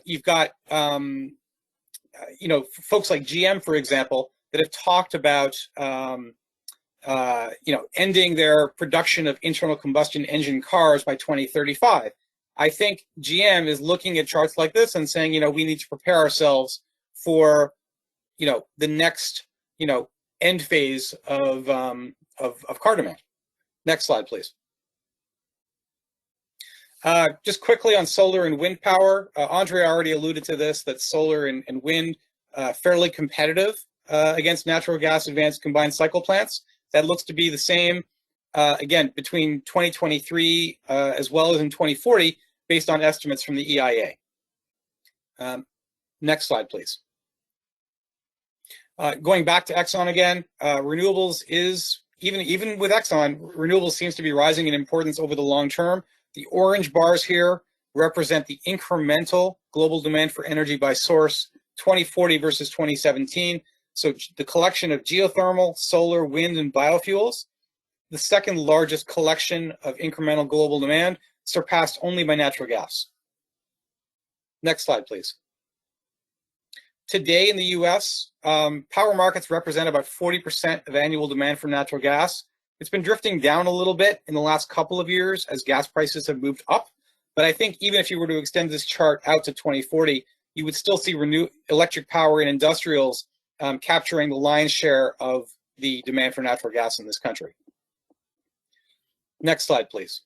you've got folks like GM, for example, that have talked about ending their production of internal combustion engine cars by 2035. I think GM is looking at charts like this and saying, we need to prepare ourselves for, the next, end phase of car demand. Next slide, please. Just quickly on solar and wind power, Andrzej already alluded to this, that solar and wind fairly competitive against natural gas advanced combined cycle plants. That looks to be the same, again, between 2023 as well as in 2040, based on estimates from the EIA. Next slide, please. Going back to Exxon again, renewables is, even with Exxon, renewables seems to be rising in importance over the long term. The orange bars here represent the incremental global demand for energy by source, 2040 versus 2017. So the collection of geothermal, solar, wind, and biofuels, the second largest collection of incremental global demand, surpassed only by natural gas. Next slide, please. Today in the US, power markets represent about 40% of annual demand for natural gas. It's been drifting down a little bit in the last couple of years as gas prices have moved up. But I think even if you were to extend this chart out to 2040, you would still see electric power and industrials capturing the lion's share of the demand for natural gas in this country. Next slide, please.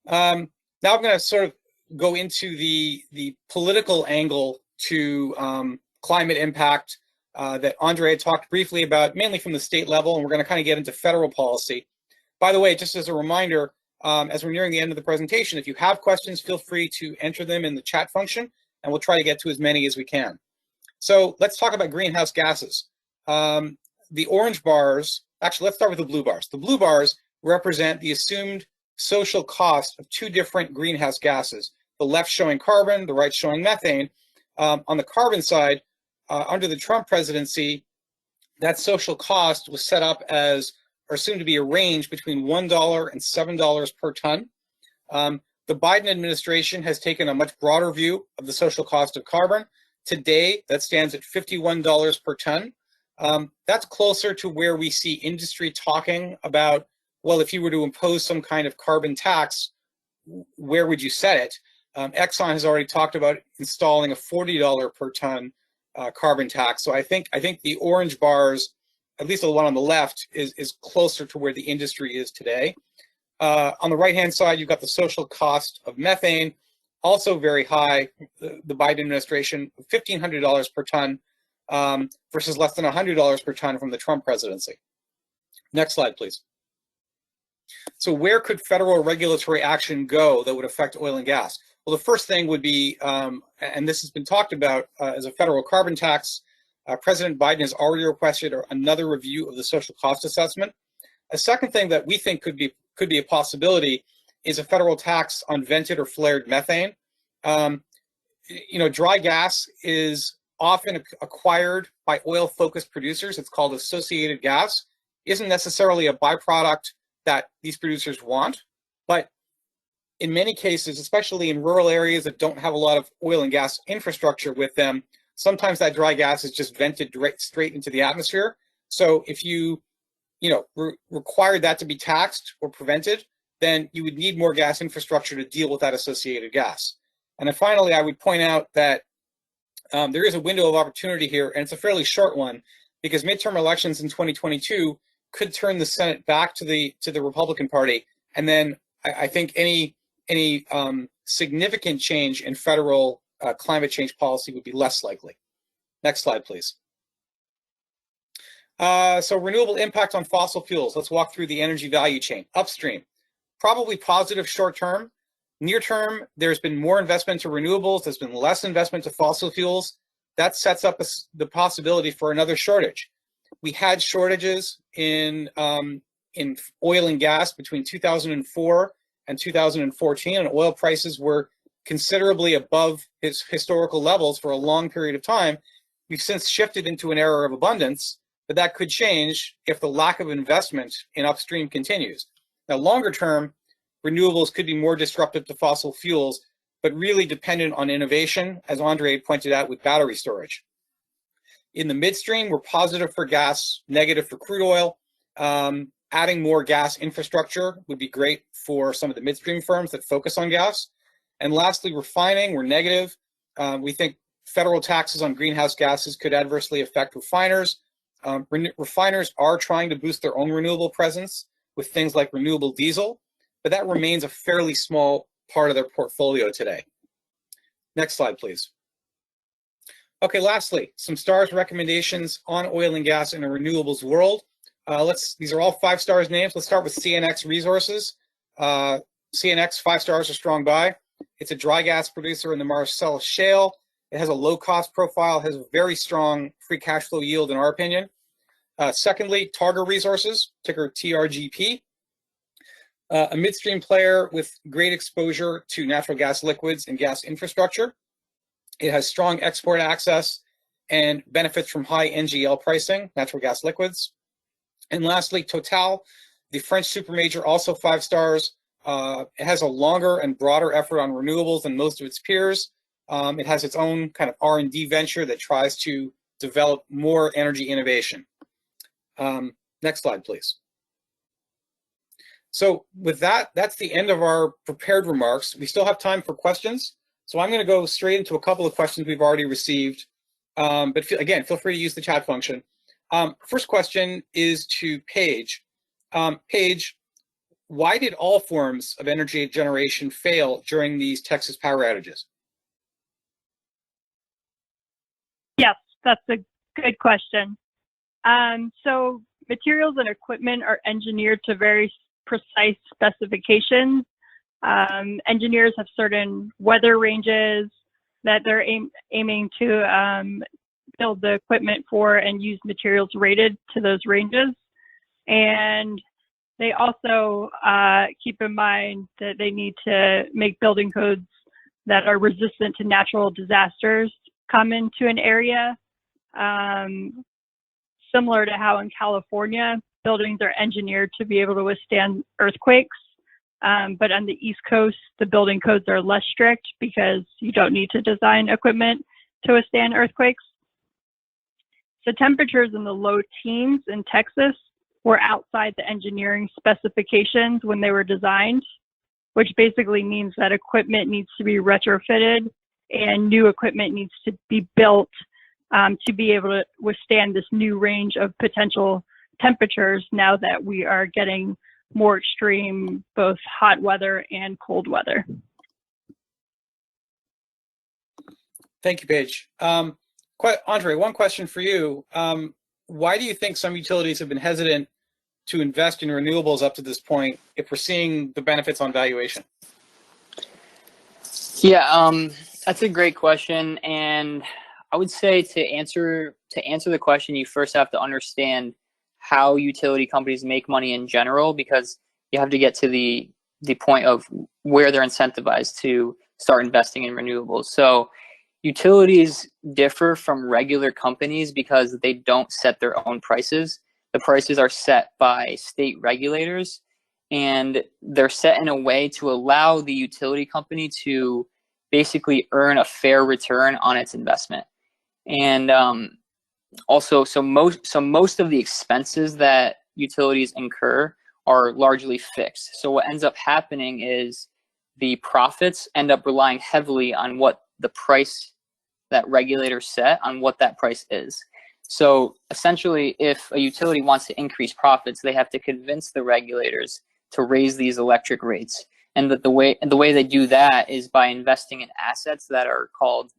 Now I'm going to sort of go into the political angle to climate impact that Andrzej had talked briefly about, mainly from the state level, and we're going to kind of get into federal policy. By the way, just as a reminder, as we're nearing the end of the presentation, if you have questions, feel free to enter them in the chat function, and we'll try to get to as many as we can. So let's talk about greenhouse gases. The orange bars, actually, let's start with the blue bars. The blue bars represent the assumed social cost of two different greenhouse gases, the left showing carbon, the right showing methane. On the carbon side, under the Trump presidency, that social cost was set up as, or assumed to be a range between $1 and $7 per ton. The Biden administration has taken a much broader view of the social cost of carbon. Today, that stands at $51 per ton. That's closer to where we see industry talking about, well, if you were to impose some kind of carbon tax, where would you set it? Exxon has already talked about installing a $40 per ton carbon tax. So I think the orange bars, at least the one on the left, is closer to where the industry is today. On the right-hand side, you've got the social cost of methane, also very high. The Biden administration, $1,500 per ton versus less than $100 per ton from the Trump presidency. Next slide, please. So where could federal regulatory action go that would affect oil and gas? Well, the first thing would be, and this has been talked about as a federal carbon tax. President Biden has already requested another review of the social cost assessment. A second thing that we think could be a possibility is a federal tax on vented or flared methane. Dry gas is often acquired by oil-focused producers. It's called associated gas. Isn't necessarily a byproduct that these producers want, but in many cases, especially in rural areas that don't have a lot of oil and gas infrastructure with them, sometimes that dry gas is just vented straight into the atmosphere. So if you required that to be taxed or prevented, then you would need more gas infrastructure to deal with that associated gas. And then finally, I would point out that there is a window of opportunity here, and it's a fairly short one, because midterm elections in 2022 could turn the Senate back to the Republican Party, and then I think any significant change in federal climate change policy would be less likely. Next slide, please. So renewable impact on fossil fuels. Let's walk through the energy value chain. Upstream, probably positive short term. Near term, there's been more investment to renewables. There's been less investment to fossil fuels. That sets up the possibility for another shortage. We had shortages in oil and gas between 2004 and 2014, and oil prices were considerably above its historical levels for a long period of time. We've since shifted into an era of abundance, but that could change if the lack of investment in upstream continues. Now, longer term, renewables could be more disruptive to fossil fuels, but really dependent on innovation, as Andrzej pointed out with battery storage. In the midstream, we're positive for gas, negative for crude oil. Adding more gas infrastructure would be great for some of the midstream firms that focus on gas. And lastly, refining, we're negative. We think federal taxes on greenhouse gases could adversely affect refiners. Refiners are trying to boost their own renewable presence with things like renewable diesel, but that remains a fairly small part of their portfolio today. Next slide, please. Okay, lastly, some stars recommendations on oil and gas in a renewables world. These are all 5 stars names. Let's start with CNX Resources. CNX, 5 stars, a strong buy. It's a dry gas producer in the Marcellus Shale. It has a low cost profile, has a very strong free cash flow yield in our opinion. Secondly, Targa Resources, ticker TRGP. A midstream player with great exposure to natural gas liquids and gas infrastructure. It has strong export access and benefits from high NGL pricing, natural gas liquids. And lastly, Total, the French supermajor, also 5 stars. It has a longer and broader effort on renewables than most of its peers. It has its own kind of R&D venture that tries to develop more energy innovation. Next slide, please. So with that, that's the end of our prepared remarks. We still have time for questions. So I'm going to go straight into a couple of questions we've already received. But again, feel free to use the chat function. First question is to Paige. Paige, why did all forms of energy generation fail during these Texas power outages? Yes, that's a good question. So materials and equipment are engineered to very precise specifications. Engineers have certain weather ranges that they're aiming to build the equipment for and use materials rated to those ranges. And they also keep in mind that they need to make building codes that are resistant to natural disasters come into an area. Similar to how in California, buildings are engineered to be able to withstand earthquakes. But on the East Coast, the building codes are less strict because you don't need to design equipment to withstand earthquakes. So temperatures in the low teens in Texas were outside the engineering specifications when they were designed, which basically means that equipment needs to be retrofitted and new equipment needs to be built to be able to withstand this new range of potential temperatures now that we are getting more extreme, both hot weather and cold weather. Thank you, Paige. Andrzej, one question for you. Why do you think some utilities have been hesitant to invest in renewables up to this point if we're seeing the benefits on valuation? Yeah, that's a great question. And I would say to answer the question, you first have to understand how utility companies make money in general, because you have to get to the point of where they're incentivized to start investing in renewables. So utilities differ from regular companies because they don't set their own prices. The prices are set by state regulators, and they're set in a way to allow the utility company to basically earn a fair return on its investment. And also, so most of the expenses that utilities incur are largely fixed. So what ends up happening is the profits end up relying heavily on what the price that regulators set on what that price is. So essentially, if a utility wants to increase profits, they have to convince the regulators to raise these electric rates. And that the way they do that is by investing in assets that are called,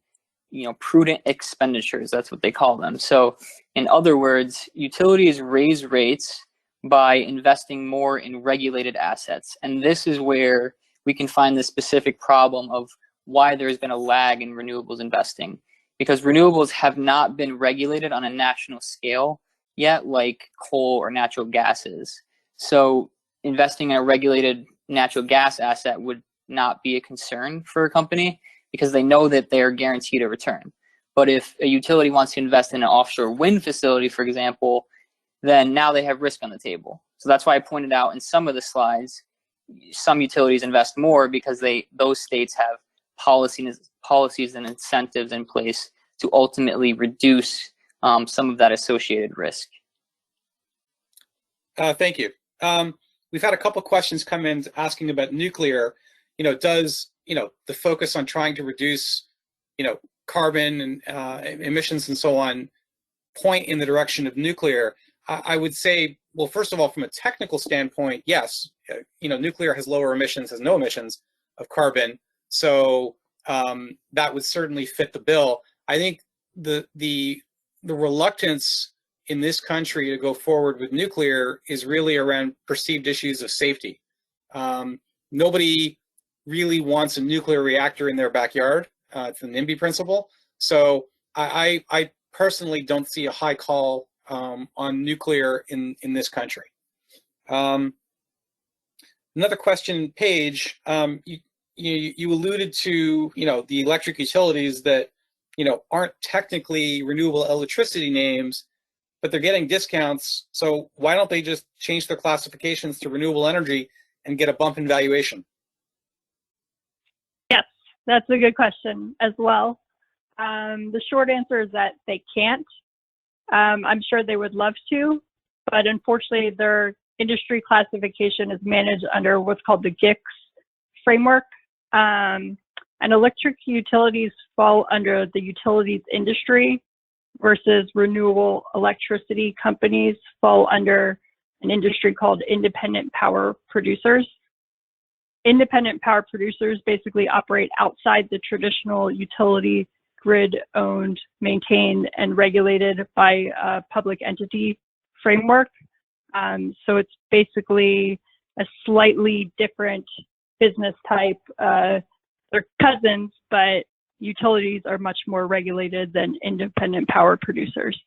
prudent expenditures. That's what they call them. So in other words, utilities raise rates by investing more in regulated assets. And this is where we can find the specific problem of why there's been a lag in renewables investing, because renewables have not been regulated on a national scale yet, like coal or natural gas is. So investing in a regulated natural gas asset would not be a concern for a company because they know that they are guaranteed a return. But if a utility wants to invest in an offshore wind facility, for example, then now they have risk on the table. So that's why I pointed out in some of the slides, some utilities invest more because those states have policies and incentives in place to ultimately reduce some of that associated risk. Thank you. We've had a couple questions come in asking about nuclear. Does the focus on trying to reduce carbon and emissions and so on point in the direction of nuclear? I would say, well, first of all, from a technical standpoint, yes, nuclear has lower emissions, has no emissions of carbon, so that would certainly fit the bill. I think the reluctance in this country to go forward with nuclear is really around perceived issues of safety. Nobody really wants a nuclear reactor in their backyard. It's the NIMBY principle. So I personally don't see a high call on nuclear in this country. Another question, Paige, you alluded to the electric utilities that aren't technically renewable electricity names, but they're getting discounts. So why don't they just change their classifications to renewable energy and get a bump in valuation? Yes, that's a good question as well. The short answer is that they can't. I'm sure they would love to, but unfortunately their industry classification is managed under what's called the GICS framework. And electric utilities fall under the utilities industry versus renewable electricity companies fall under an industry called independent power producers. Independent power producers basically operate outside the traditional utility grid owned, maintained, and regulated by a public entity framework. So it's basically a slightly different business type. They're cousins, but utilities are much more regulated than independent power producers.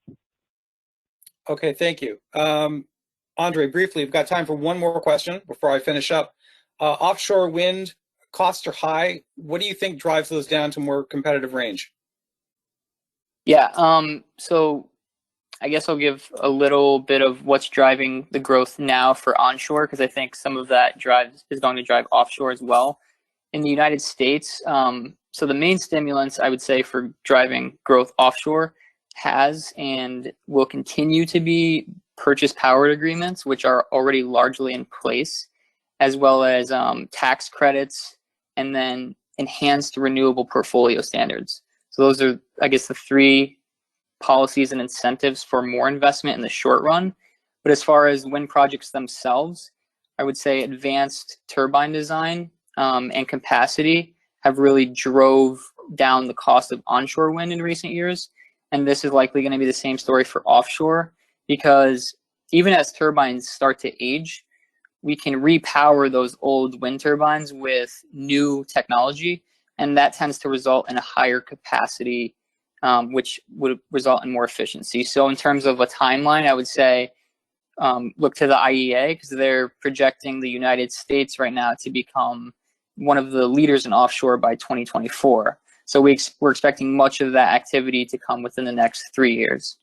Okay, thank you. Andrzej, briefly, we've got time for one more question before I finish up. Offshore wind costs are high. What do you think drives those down to more competitive range? Yeah, so I guess I'll give a little bit of what's driving the growth now for onshore, because I think some of that is going to drive offshore as well. In the United States, so the main stimulants I would say for driving growth offshore has and will continue to be purchase power agreements, which are already largely in place, as well as tax credits, and then enhanced renewable portfolio standards. So those are, I guess, the three policies and incentives for more investment in the short run. But as far as wind projects themselves, I would say advanced turbine design and capacity have really drove down the cost of onshore wind in recent years. And this is likely going to be the same story for offshore, because even as turbines start to age, we can repower those old wind turbines with new technology, and that tends to result in a higher capacity, which would result in more efficiency. So in terms of a timeline, I would say look to the IEA, because they're projecting the United States right now to become one of the leaders in offshore by 2024. So we're expecting much of that activity to come within the next 3 years.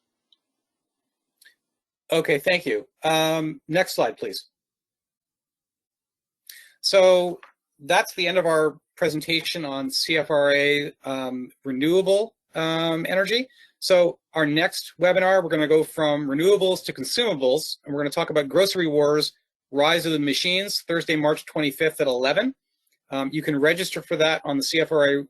Okay, thank you. Next slide, please. So that's the end of our presentation on CFRA renewable energy. So our next webinar, we're going to go from renewables to consumables, and we're going to talk about grocery wars, rise of the machines, Thursday, March 25th at 11. You can register for that on the CFRA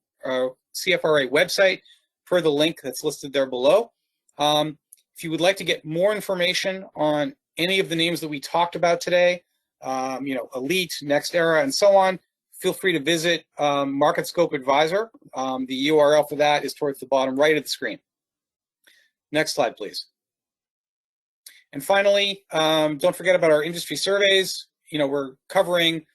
website per the link that's listed there below. If you would like to get more information on any of the names that we talked about today, Elite, NextEra, and so on, feel free to visit MarketScope Advisor. The URL for that is towards the bottom right of the screen. Next slide, please. And finally, don't forget about our industry surveys. We're covering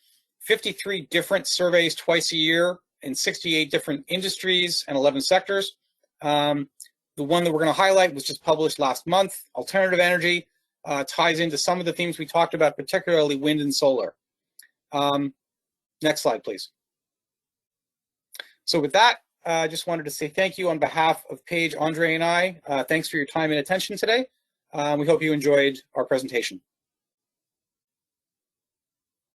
53 different surveys twice a year in 68 different industries and 11 sectors. The one that we're going to highlight was just published last month. Alternative energy ties into some of the themes we talked about, particularly wind and solar. Next slide, please. So with that, I just wanted to say thank you on behalf of Paige, Andrzej, and I. Thanks for your time and attention today. We hope you enjoyed our presentation.